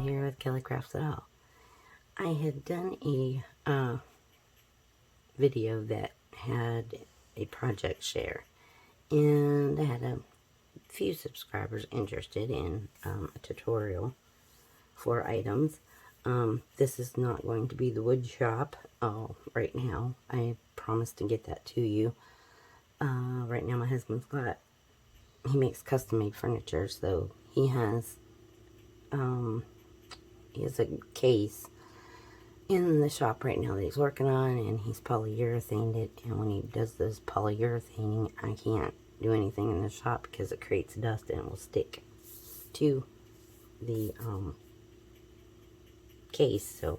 here with Kelly Crafts It All. I had done a video that had a project share, and I had a few subscribers interested in a tutorial for items. This is not going to be the wood shop right now. I promised to get that to you. Right now my husband's he makes custom-made furniture, so he has a case in the shop right now that he's working on, and he's polyurethaned it, and when he does this polyurethaning, I can't do anything in the shop because it creates dust and it will stick to the case, so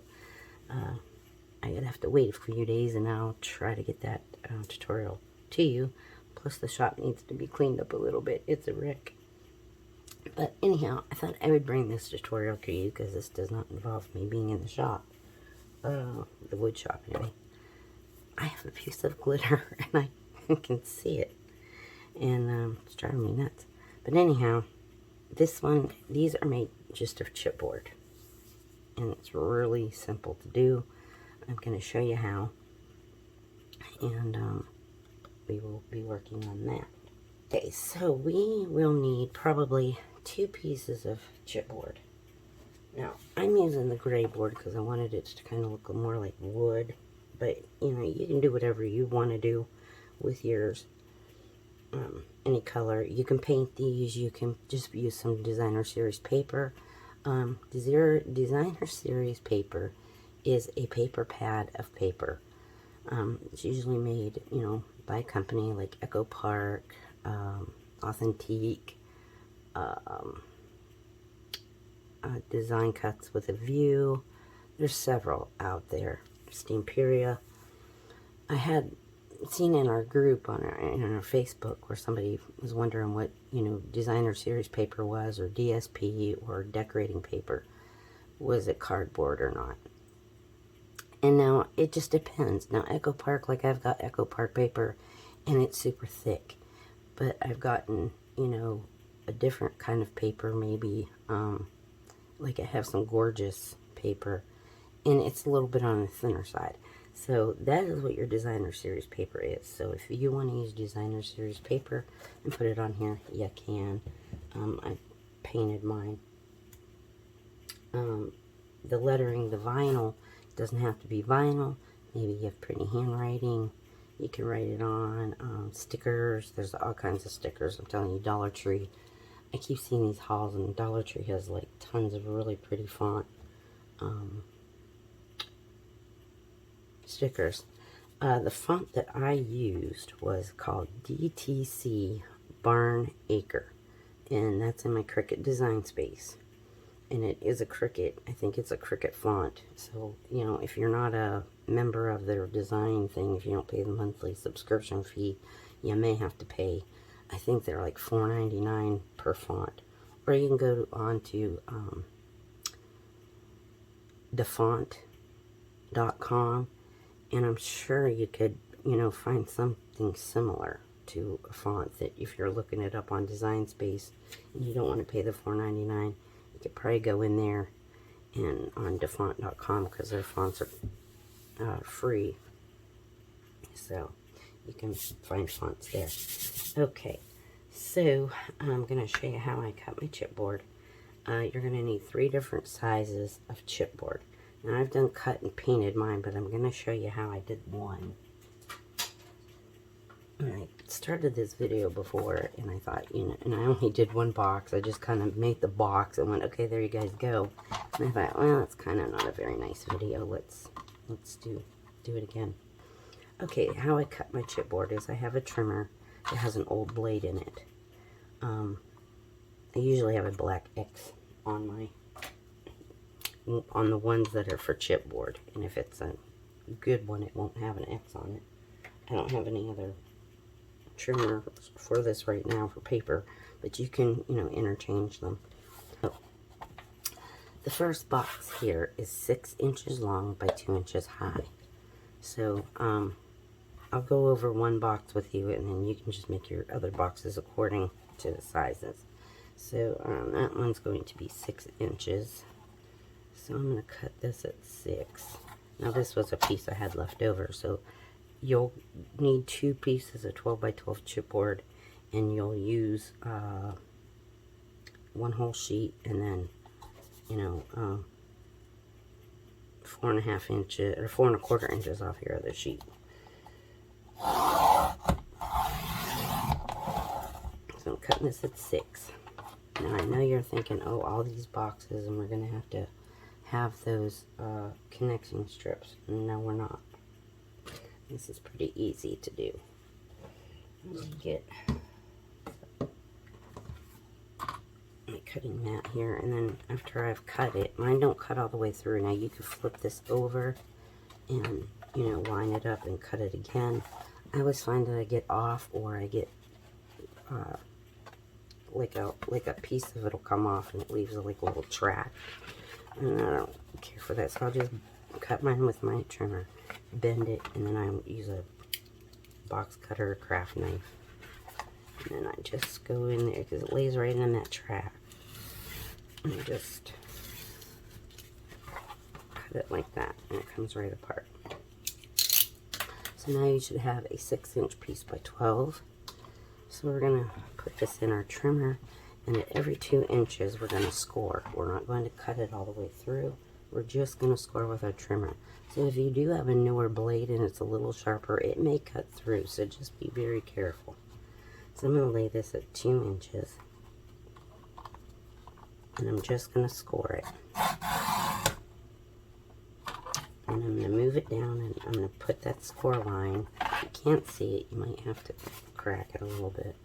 I'm gonna have to wait a few days, and I'll try to get that tutorial to you. Plus the shop needs to be cleaned up a little bit. It's a wreck. But anyhow, I thought I would bring this tutorial to you because this does not involve me being in the shop. The wood shop anyway. I have a piece of glitter and I can see it. And it's driving me nuts. But anyhow, these are made just of chipboard. And it's really simple to do. I'm going to show you how. And we will be working on that. Okay, so we will need probably 2 pieces of chipboard. Now, I'm using the gray board because I wanted it to kind of look more like wood. But, you know, you can do whatever you want to do with yours. Any color. You can paint these. You can just use some designer series paper. Designer series paper is a paper pad of paper. It's usually made, you know, by a company like Echo Park, Authentique, Design Cuts with a View. There's several out there. Steamperia. I had seen in our group in our Facebook where somebody was wondering what, you know, designer series paper was, or DSP, or decorating paper. Was it cardboard or not? And now it just depends. Now Echo Park, like I've got Echo Park paper and it's super thick. But I've gotten, you know, a different kind of paper, maybe, like I have some gorgeous paper, and it's a little bit on the thinner side. So that is what your designer series paper is. So if you want to use designer series paper and put it on here, you can. I painted mine. The lettering, the vinyl, doesn't have to be vinyl. Maybe you have pretty handwriting. You can write it on stickers. There's all kinds of stickers. I'm telling you, Dollar Tree. I keep seeing these hauls, and Dollar Tree has like tons of really pretty font stickers. The font that I used was called DTC Barn Acre, and that's in my Cricut design space. And it is a Cricut. I think it's a Cricut font. So, you know, if you're not a member of their design thing, if you don't pay the monthly subscription fee, you may have to pay. I think they're like $4.99 per font. Or you can go on to defont.com, and I'm sure you could, you know, find something similar to a font that if you're looking it up on Design Space and you don't want to pay the $4.99, you could probably go in there and on defont.com, because their fonts are free. So you can find fonts there. Okay, so I'm going to show you how I cut my chipboard. You're going to need 3 different sizes of chipboard. Now I've done cut and painted mine, but I'm going to show you how I did one. And I started this video before, and I thought, you know, and I only did 1 box. I just kind of made the box and went, okay, there you guys go. And I thought, well, that's kind of not a very nice video. Let's do it again. Okay, how I cut my chipboard is I have a trimmer that has an old blade in it. I usually have a black X on the ones that are for chipboard, and if it's a good one, it won't have an X on it. I don't have any other trimmer for this right now for paper, but you can, you know, interchange them. So, the first box here is 6 inches long by 2 inches high. So I'll go over 1 box with you, and then you can just make your other boxes according to the sizes. So that one's going to be 6 inches. So I'm going to cut this at 6. Now this was a piece I had left over, so you'll need 2 pieces of 12 by 12 chipboard, and you'll use 1 whole sheet, and then, you know, 4.5 inches or 4 1/4 inches off your other sheet. So I'm cutting this at 6. Now I know you're thinking, oh, all these boxes, and we're going to have those connection strips. No, we're not. This is pretty easy to do. Let me get my cutting mat here, and then after I've cut it, mine don't cut all the way through. Now you could flip this over and, you know, line it up and cut it again. I always find that I get off, or I get like a piece of it'll come off and it leaves like a little track, and I don't care for that, so I'll just cut mine with my trimmer, bend it, and then I use a box cutter or craft knife, and then I just go in there because it lays right in that track, and I just cut it like that, and it comes right apart. So now you should have a 6-inch piece by 12. So we're going to put this in our trimmer, and at every 2 inches we're going to score. We're not going to cut it all the way through. We're just going to score with our trimmer. So if you do have a newer blade and it's a little sharper, it may cut through, so just be very careful. So I'm going to lay this at 2 inches, and I'm just going to score it. And I'm going to move it down, and I'm going to put that score line. If you can't see it, you might have to crack it a little bit.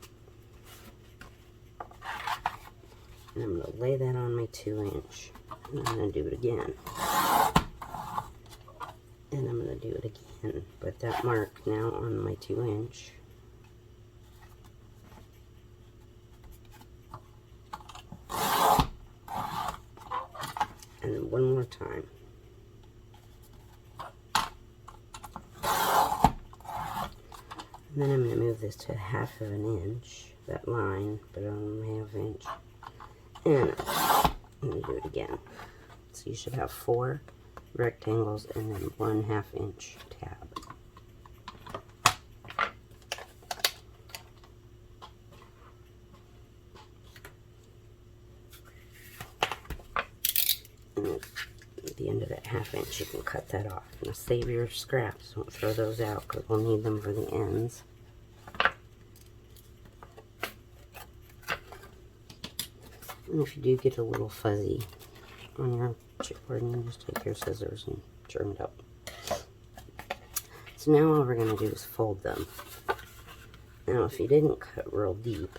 And I'm going to lay that on my 2-inch. And I'm going to do it again. And I'm going to do it again. Put that mark now on my 2-inch. And then one more time. And then I'm going to move this to 1/2 inch, that line, but on 1/2 inch. And I'm going to do it again. So you should have 4 rectangles and then 1/2 inch tab. And at the end of that 1/2 inch, you can cut that off. Now save your scraps. Don't throw those out because we'll need them for the ends. And if you do get a little fuzzy on your chipboard, you can just take your scissors and trim it up. So now all we're going to do is fold them. Now if you didn't cut real deep,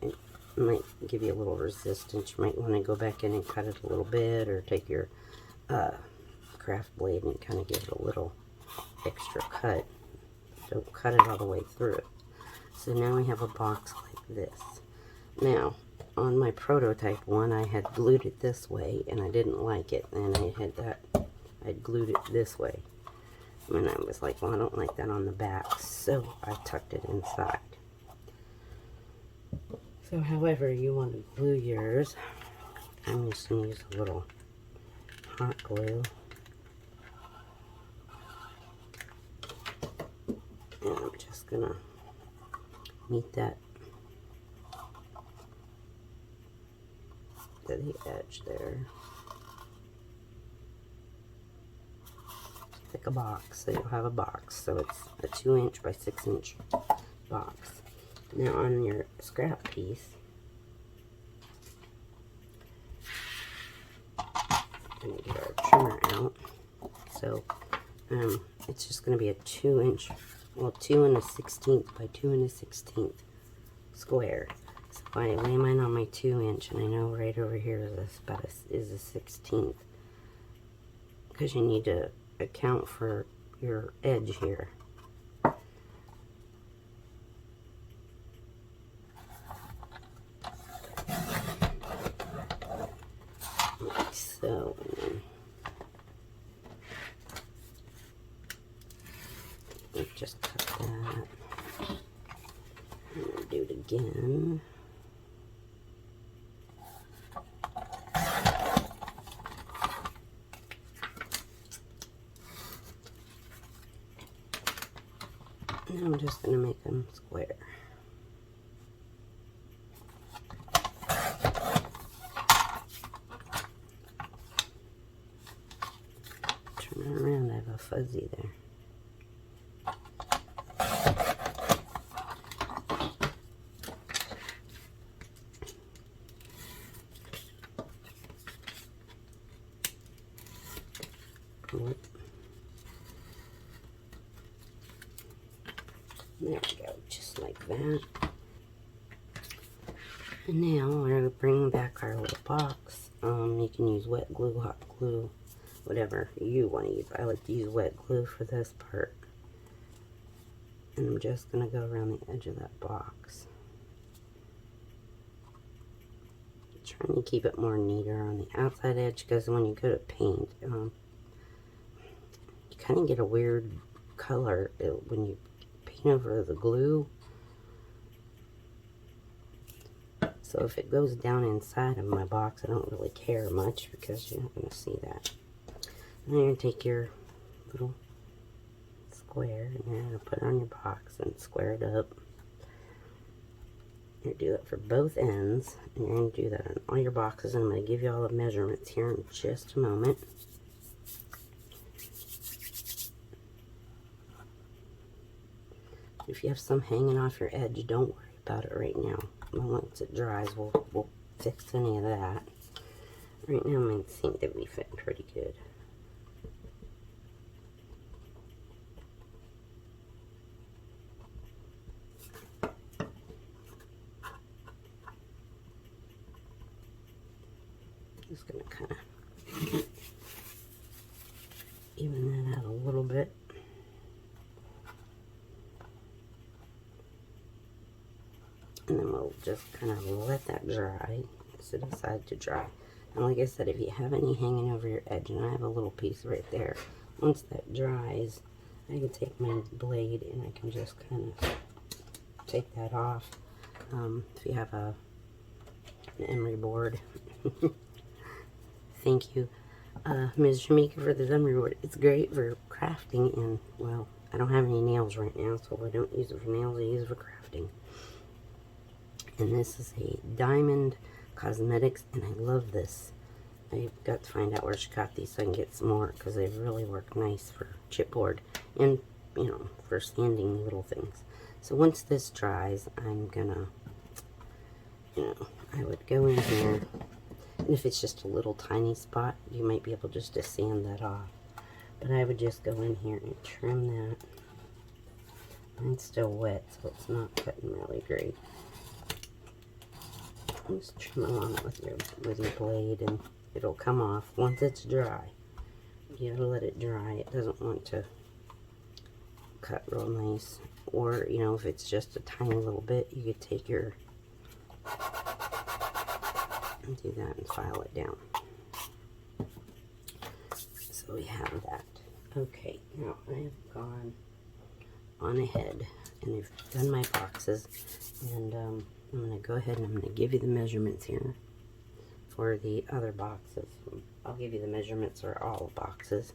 it might give you a little resistance. You might want to go back in and cut it a little bit, or take your craft blade and kind of give it a little extra cut. Don't cut it all the way through. So now we have a box like this. Now, on my prototype one, I had glued it this way, and I didn't like it, and I'd glued it this way. And I was like, well, I don't like that on the back, so I tucked it inside. So however you want to glue yours, I'm just going to use a little hot glue. And I'm just going to meet that to the edge there. Pick a box, so you'll have a box. So it's a 2-inch by 6-inch box. Now on your scrap piece, I'm going to get our trimmer out. So it's just going to be a 2-inch, well, 2 1/16 by 2 1/16 square. So if I lay mine on my 2-inch, and I know right over here is a 16th, because you need to account for your edge here. Like so, and then just cut that. I'm going to do it again. Now I'm just going to make them square. Turn it around, I have a fuzzy there. Whoop. There we go, just like that. And now we're going to bring back our little box. You can use wet glue, hot glue, whatever you want to use. I like to use wet glue for this part. And I'm just going to go around the edge of that box. Trying to keep it more neater on the outside edge, because when you go to paint, you kind of get a weird color when you paint over the glue. So if it goes down inside of my box, I don't really care much because you're not going to see that. And then you're going to take your little square and you're going to put it on your box and square it up. You're going to do it for both ends, and you're going to do that on all your boxes. And I'm going to give you all the measurements here in just a moment. If you have some hanging off your edge, don't worry about it right now. Once it dries, we'll fix any of that. Right now, mine seem to be fitting pretty good. Just gonna kind of even that out a little bit. And then we'll just kind of let that dry, set aside to dry. And like I said, if you have any hanging over your edge, and I have a little piece right there, once that dries, I can take my blade and I can just kind of take that off. If you have an emery board, thank you, Ms. Jamaica, for this emery board. It's great for crafting, and, well, I don't have any nails right now, so I don't use it for nails, I use it for crafting. And this is a Diamond Cosmetics, and I love this. I've got to find out where she got these so I can get some more, because they really work nice for chipboard and, you know, for sanding little things. So once this dries, I'm gonna, you know, I would go in here, and if it's just a little tiny spot, you might be able just to sand that off. But I would just go in here and trim that. Mine's still wet, so it's not cutting really great. Just trim along it with your blade, and it'll come off once it's dry. You gotta let it dry. It doesn't want to cut real nice. Or, you know, if it's just a tiny little bit, you could take your and do that and file it down. So we have that. Okay, now I have gone on ahead and I've done my boxes, and I'm going to go ahead and I'm going to give you the measurements here for the other boxes. I'll give you the measurements for all boxes.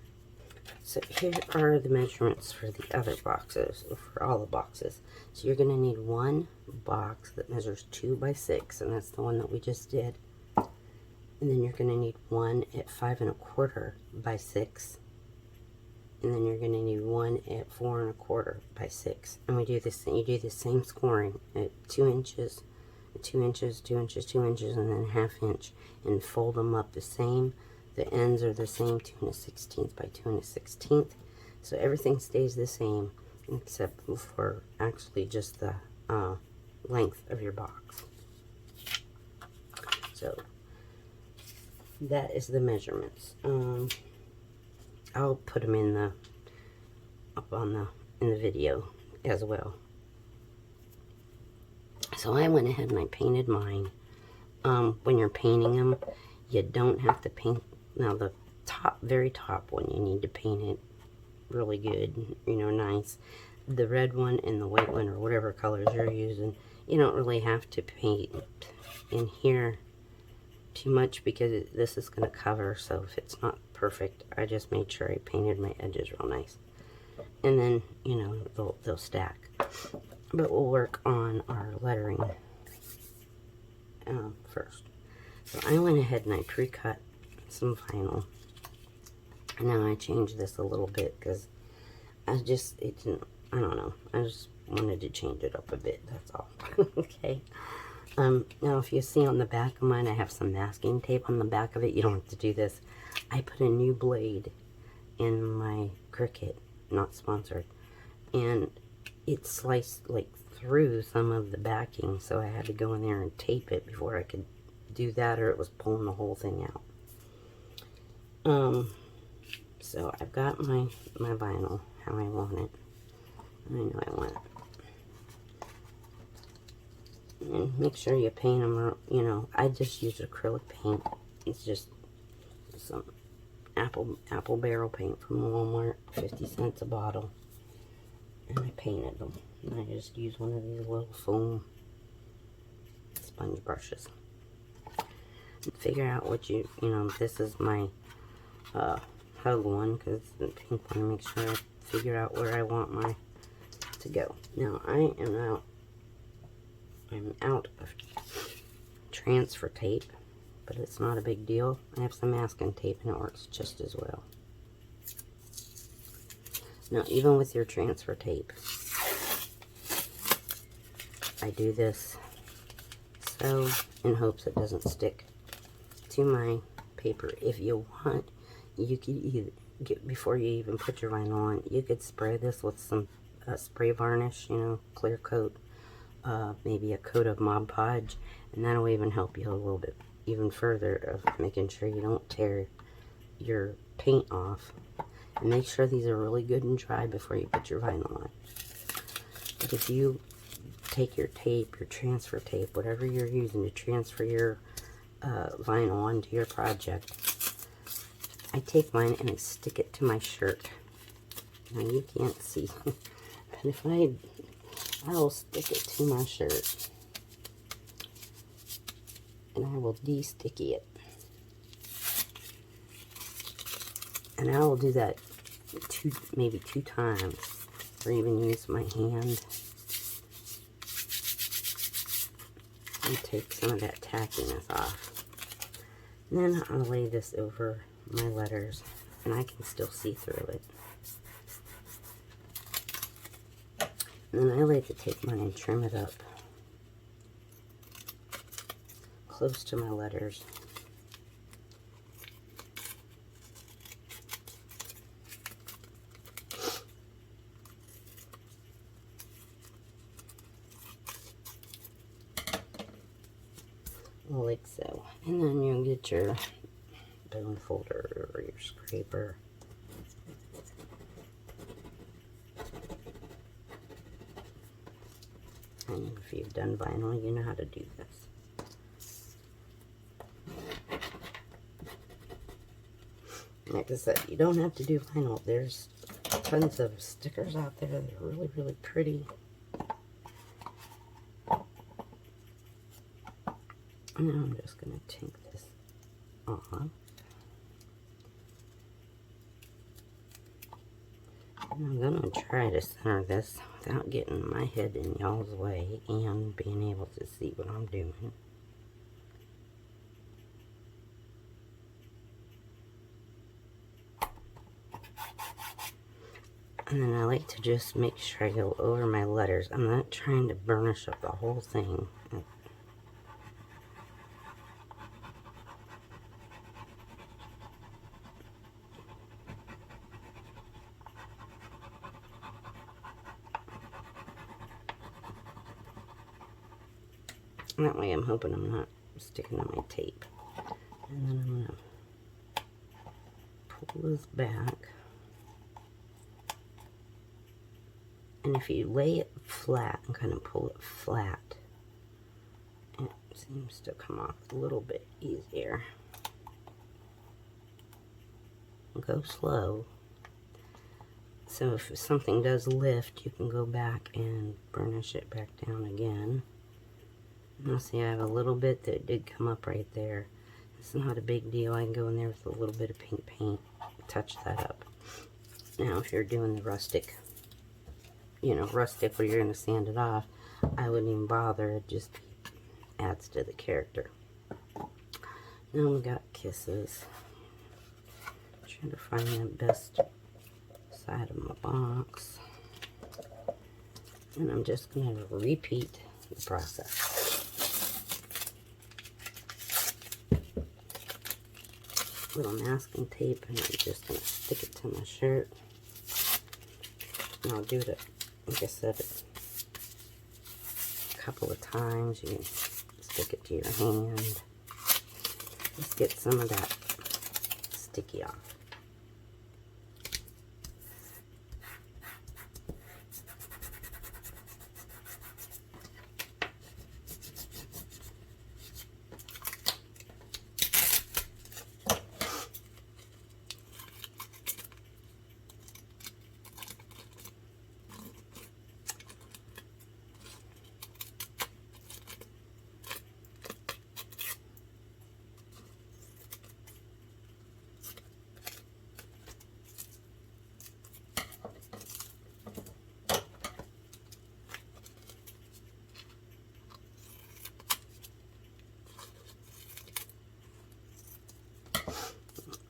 So here are the measurements for the other boxes, for all the boxes. So you're going to need one box that measures 2 by 6, and that's the one that we just did. And then you're going to need one at 5 1/4 by 6. And then you're going to need one at 4 1/4 by 6. And we do this, you do the same scoring at 2 inches, 2 inches, 2 inches, 2 inches, and then 1/2 inch. And fold them up the same. The ends are the same, 2 1/16 by 2 1/16. So everything stays the same, except for actually just the length of your box. So that is the measurements. I'll put them in the in the video as well. So I went ahead and I painted mine. When you're painting them, you don't have to paint. Now the very top one, you need to paint it really good, you know, nice. The red one and the white one, or whatever colors you're using, you don't really have to paint in here too much, because this is going to cover. So if it's not perfect, I just made sure I painted my edges real nice. and then, you know, they'll stack. But we'll work on our lettering first. So I went ahead and I pre-cut some vinyl. And now I changed this a little bit because I don't know. I just wanted to change it up a bit, that's all. Okay. Now if you see on the back of mine, I have some masking tape on the back of it. You don't have to do this. I put a new blade in my Cricut, not sponsored, and it sliced like through some of the backing, so I had to go in there and tape it before I could do that, or it was pulling the whole thing out. So I've got my vinyl how I want it. I know I want it. And make sure you paint them, or, you know, I just use acrylic paint. It's just some apple barrel paint from Walmart, 50 cents a bottle. And I painted them. And I just use one of these little foam sponge brushes. Figure out what you know, this is my hug one, because the pink one, make sure I figure out where I want my to go. Now I'm out of transfer tape, but it's not a big deal. I have some masking tape and it works just as well. Now even with your transfer tape, I do this so in hopes it doesn't stick to my paper. If you want, you could either before you even put your vinyl on, you could spray this with some spray varnish, you know, clear coat, maybe a coat of Mod Podge, and that'll even help you a little bit even further of making sure you don't tear your paint off. And make sure these are really good and dry before you put your vinyl on. But if you take your tape, your transfer tape, whatever you're using to transfer your vinyl onto your project, I take mine and I stick it to my shirt. Now you can't see, but if I'll stick it to my shirt, and I will de-sticky it. And I will do that maybe two times, or even use my hand and take some of that tackiness off. And then I'll lay this over my letters, and I can still see through it. And then I like to take mine and trim it up close to my letters. Like so. And then you'll get your bone folder or your scraper. And if you've done vinyl, you know how to do this. Like I said, you don't have to do vinyl. There's tons of stickers out there that are really, really pretty. And now I'm just going to take this off. And I'm going to try to center this without getting my head in y'all's way and being able to see what I'm doing. And then I like to just make sure I go over my letters. I'm not trying to burnish up the whole thing. That way I'm hoping I'm not sticking to my tape. And then I'm going to pull this back. And if you lay it flat and kind of pull it flat, it seems to come off a little bit easier. Go slow. So if something does lift, you can go back and burnish it back down again. Now see, I have a little bit that did come up right there. It's not a big deal. I can go in there with a little bit of pink paint, touch that up. Now if you're doing the rustic you know, rustic where you're going to sand it off, I wouldn't even bother. It just adds to the character. Now we got kisses. Trying to find the best side of my box. And I'm just going to repeat the process. Little masking tape, and I'm just going to stick it to my shirt. And I'll do it, like I said, a couple of times. You can stick it to your hand. Just get some of that sticky off.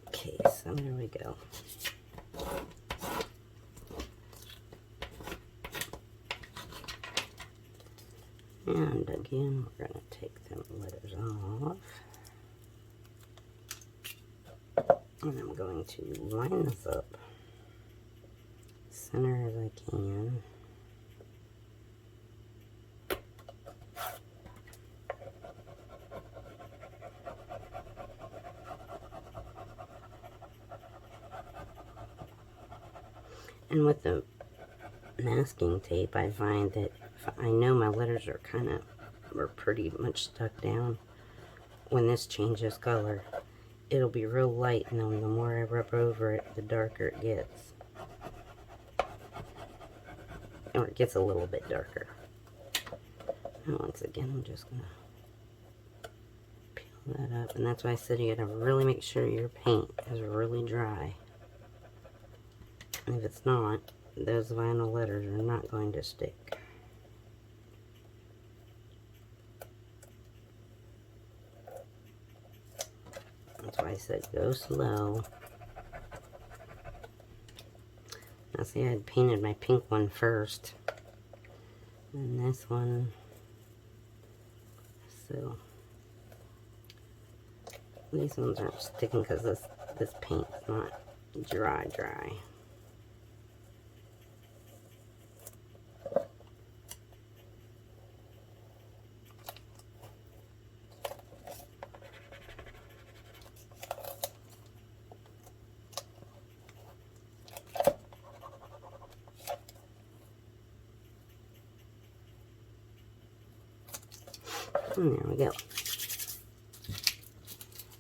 Okay, so there we go. And again, we're going to take them letters off. And I'm going to line this up center as I can. And with the masking tape, I find that if I know my letters are pretty much stuck down, when this changes color, it'll be real light, and then the more I rub over it, the darker it gets. Or it gets a little bit darker. And once again, I'm just going to peel that up. And that's why I said you got to really make sure your paint is really dry. And if it's not, those vinyl letters are not going to stick. That's why I said go slow. Now see, I had painted my pink one first. And this one. So these ones aren't sticking because this paint's not dry. And there we go.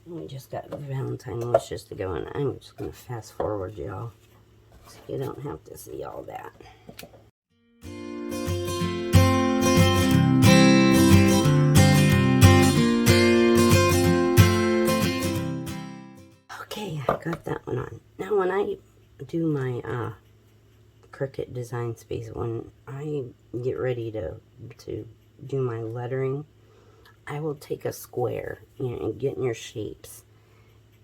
We just got Valentine wishes to go, and I'm just going to fast forward, y'all, so you don't have to see all that. Okay, I got that one on. Now, when I do my Cricut Design Space, when I get ready to do my lettering, I will take a square, you know, and get in your shapes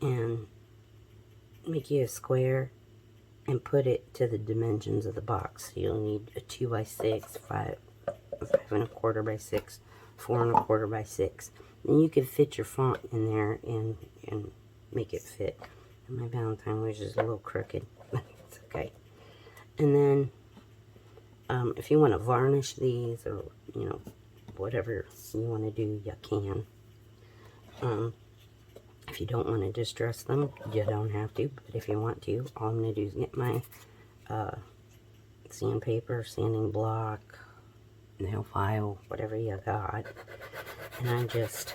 and make you a square and put it to the dimensions of the box. So you'll need a 2x6, 5 1/4 by 6, 4 1/4 by 6. Then you can fit your font in there and make it fit. And my Valentine wish is a little crooked, but it's okay. And then if you want to varnish these, or you know, whatever you want to do, you can. If you don't want to distress them, you don't have to. But if you want to, all I'm going to do is get my sandpaper, sanding block, nail file, whatever you got, and I just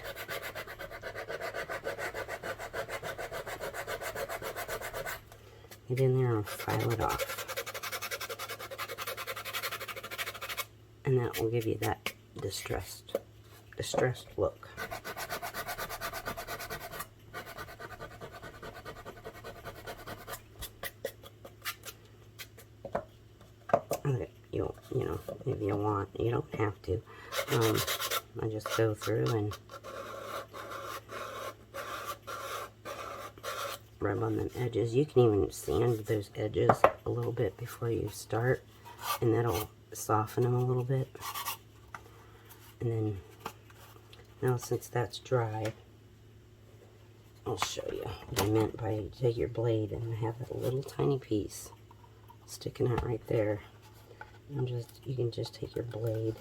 get in there and file it off. And that will give you that distressed look. Okay, know, if you want. You don't have to. I just go through and rub on them edges. You can even sand those edges a little bit before you start, and that'll soften them a little bit. And then, now since that's dry, I'll show you what I meant by you take your blade and have that little tiny piece sticking out right there. And you can just take your blade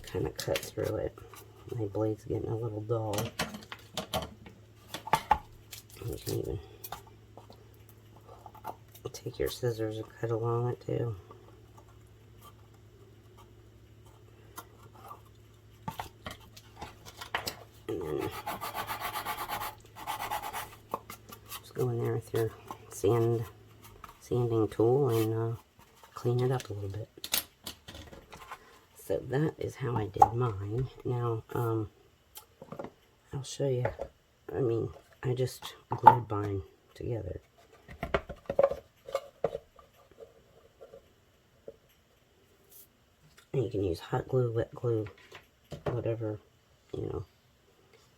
kind of cut through it. My blade's getting a little dull. You can even take your scissors and cut along it too. And then just go in there with your sanding tool and clean it up a little bit. So that is how I did mine. Now, I'll show you. I mean, I just glued mine together. And you can use hot glue, wet glue, whatever, you know,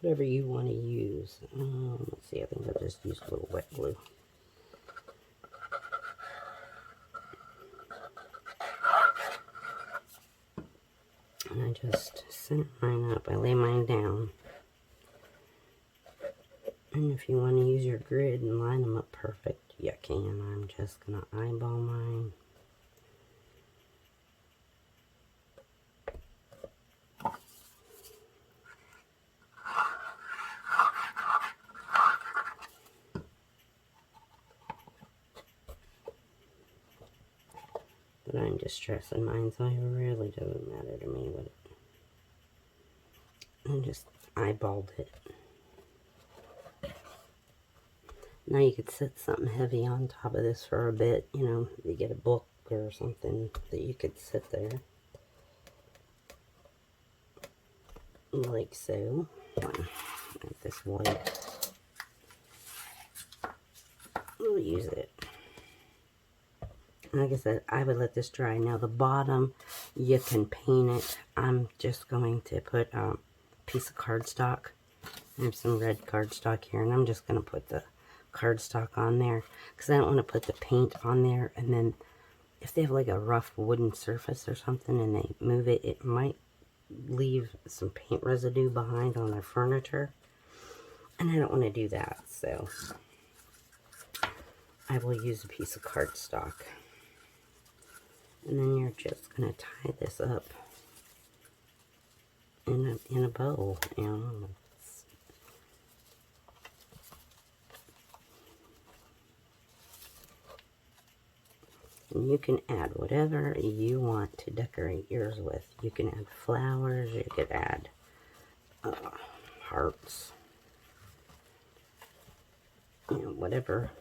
whatever you want to use. Let's see, I think I'll just use a little wet glue. And I just center mine up. I lay mine down. And if you want to use your grid and line them up perfect, you can. I'm just going to eyeball mine. But I'm just stressing mine, so it really doesn't matter to me what it. I just eyeballed it. Now you could set something heavy on top of this for a bit. You know, you get a book or something that you could sit there. Like so. Like this wood. We'll use it. Like I said, I would let this dry. Now the bottom, you can paint it. I'm just going to put a piece of cardstock. I have some red cardstock here, and I'm just going to put the cardstock on there because I don't want to put the paint on there, and then if they have like a rough wooden surface or something and they move it, it might leave some paint residue behind on their furniture, and I don't want to do that, so I will use a piece of cardstock. And then you're just going to tie this up in a bow, you know. And you can add whatever you want to decorate yours with. You can add flowers, you could add hearts, you know, whatever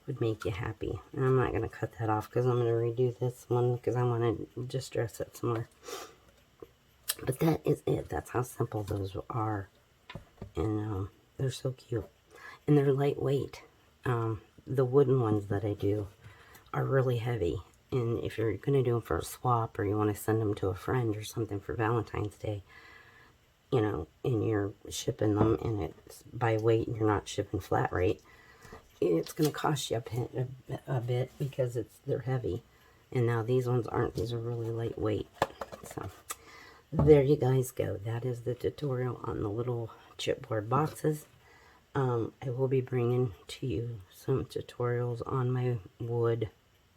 would make you happy. And I'm not going to cut that off because I'm going to redo this one because I want to just dress it some more. But that is it. That's how simple those are. And they're so cute. And they're lightweight. The wooden ones that I do are really heavy. And if you're going to do them for a swap or you want to send them to a friend or something for Valentine's Day, you know, and you're shipping them and it's by weight and you're not shipping flat rate, it's going to cost you a bit because they're heavy. And now these ones aren't. These are really lightweight. So there you guys go. That is the tutorial on the little chipboard boxes. I will be bringing to you some tutorials on my wood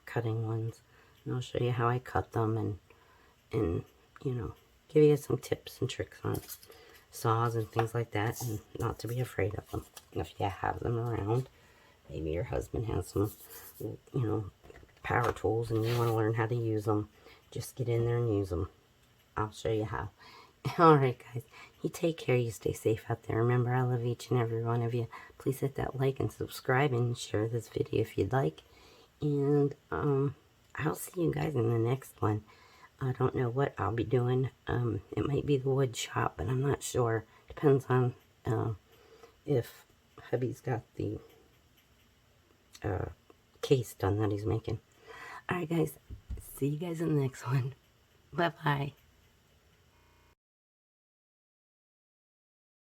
cutting ones. And I'll show you how I cut them and you know, give you some tips and tricks on saws and things like that, and not to be afraid of them if you have them around. Maybe your husband has some, you know, power tools and you want to learn how to use them. Just get in there and use them. I'll show you how. Alright guys, you take care, you stay safe out there. Remember, I love each and every one of you. Please hit that like and subscribe and share this video if you'd like. And I'll see you guys in the next one. I don't know what I'll be doing. It might be the wood shop, but I'm not sure. Depends on if hubby's got the case done that he's making. Alright guys, see you guys in the next one. Bye bye.